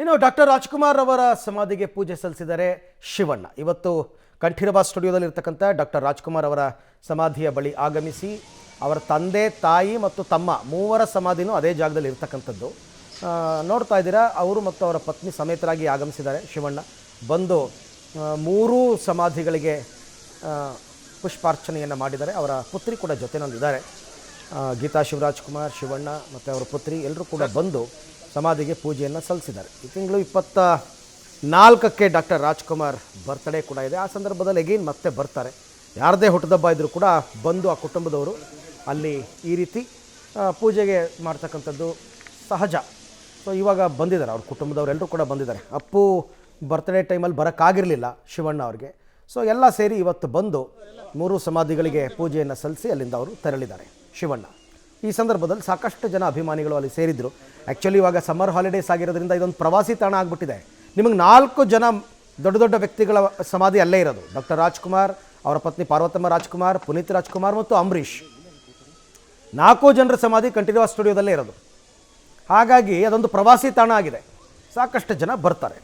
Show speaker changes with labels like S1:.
S1: ಇನ್ನು ಡಾಕ್ಟರ್ ರಾಜ್ಕುಮಾರ್ ಅವರ ಸಮಾಧಿಗೆ ಪೂಜೆ ಸಲ್ಲಿಸಿದರೆ ಶಿವಣ್ಣ ಇವತ್ತು ಕಂಠೀರವ ಸ್ಟುಡಿಯೋದಲ್ಲಿ ಇರತಕ್ಕಂಥ ಡಾಕ್ಟರ್ ರಾಜ್ಕುಮಾರ್ ಅವರ ಸಮಾಧಿಯ ಬಳಿ ಆಗಮಿಸಿ ಅವರ ತಂದೆ ತಾಯಿ ಮತ್ತು ತಮ್ಮ ಮೂವರ ಸಮಾಧಿನೂ ಅದೇ ಜಾಗದಲ್ಲಿ ಇರತಕ್ಕಂಥದ್ದು ನೋಡ್ತಾ ಇದ್ದೀರಾ. ಅವರು ಮತ್ತು ಅವರ ಪತ್ನಿ ಸಮೇತರಾಗಿ ಆಗಮಿಸಿದ್ದಾರೆ. ಶಿವಣ್ಣ ಬಂದು ಮೂರೂ ಸಮಾಧಿಗಳಿಗೆ ಪುಷ್ಪಾರ್ಚನೆಯನ್ನು ಮಾಡಿದ್ದಾರೆ. ಅವರ ಪುತ್ರಿ ಕೂಡ ಜೊತೆನಲ್ಲಿದ್ದಾರೆ. ಗೀತಾ ಶಿವರಾಜ್ಕುಮಾರ್, ಶಿವಣ್ಣ ಮತ್ತು ಅವರ ಪುತ್ರಿ ಎಲ್ಲರೂ ಕೂಡ ಬಂದು ಸಮಾಧಿಗೆ ಪೂಜೆಯನ್ನು ಸಲ್ಲಿಸಿದ್ದಾರೆ. ಈ ತಿಂಗಳು 24ಕ್ಕೆ ಡಾಕ್ಟರ್ ರಾಜ್ಕುಮಾರ್ ಬರ್ತ್ಡೇ ಕೂಡ ಇದೆ. ಆ ಸಂದರ್ಭದಲ್ಲಿ ಎಗೇನ್ ಮತ್ತೆ ಬರ್ತಾರೆ. ಯಾರದೇ ಹುಟ್ಟುಹಬ್ಬ ಇದ್ದರೂ ಕೂಡ ಬಂದು ಆ ಕುಟುಂಬದವರು ಅಲ್ಲಿ ಈ ರೀತಿ ಪೂಜೆಗೆ ಮಾಡ್ತಕ್ಕಂಥದ್ದು ಸಹಜ. ಸೊ ಇವಾಗ ಬಂದಿದ್ದಾರೆ, ಅವ್ರ ಕುಟುಂಬದವರೆಲ್ಲರೂ ಕೂಡ ಬಂದಿದ್ದಾರೆ. ಅಪ್ಪು ಬರ್ತ್ಡೇ ಟೈಮಲ್ಲಿ ಬರೋಕ್ಕಾಗಿರಲಿಲ್ಲ ಶಿವಣ್ಣ ಅವ್ರಿಗೆ. ಸೊ ಎಲ್ಲ ಸೇರಿ ಇವತ್ತು ಬಂದು ಮೂರು ಸಮಾಧಿಗಳಿಗೆ ಪೂಜೆಯನ್ನು ಸಲ್ಲಿಸಿ ಅಲ್ಲಿಂದ ಅವರು ತೆರಳಿದ್ದಾರೆ ಶಿವಣ್ಣ. ಈ ಸಂದರ್ಭದಲ್ಲಿ ಸಾಕಷ್ಟು ಜನ ಅಭಿಮಾನಿಗಳು ಅಲ್ಲಿ ಸೇರಿದ್ರು. ಆ್ಯಕ್ಚುಲಿ ಇವಾಗ ಸಮ್ಮರ್ ಹಾಲಿಡೇಸ್ ಆಗಿರೋದ್ರಿಂದ ಇದೊಂದು ಪ್ರವಾಸಿ ತಾಣ ಆಗಿಬಿಟ್ಟಿದೆ. ನಿಮಗೆ 4 ಜನ ದೊಡ್ಡ ದೊಡ್ಡ ವ್ಯಕ್ತಿಗಳ ಸಮಾಧಿ ಅಲ್ಲೇ ಇರೋದು. ಡಾಕ್ಟರ್ ರಾಜ್ಕುಮಾರ್, ಅವರ ಪತ್ನಿ ಪಾರ್ವತಮ್ಮ ರಾಜ್ಕುಮಾರ್, ಪುನೀತ್ ರಾಜ್ಕುಮಾರ್ ಮತ್ತು ಅಂಬರೀಷ್, 4 ಜನರ ಸಮಾಧಿ ಕಂಠೀರವ ಸ್ಟುಡಿಯೋದಲ್ಲೇ ಇರೋದು. ಹಾಗಾಗಿ ಅದೊಂದು ಪ್ರವಾಸಿ ತಾಣ ಆಗಿದೆ. ಸಾಕಷ್ಟು ಜನ ಬರ್ತಾರೆ.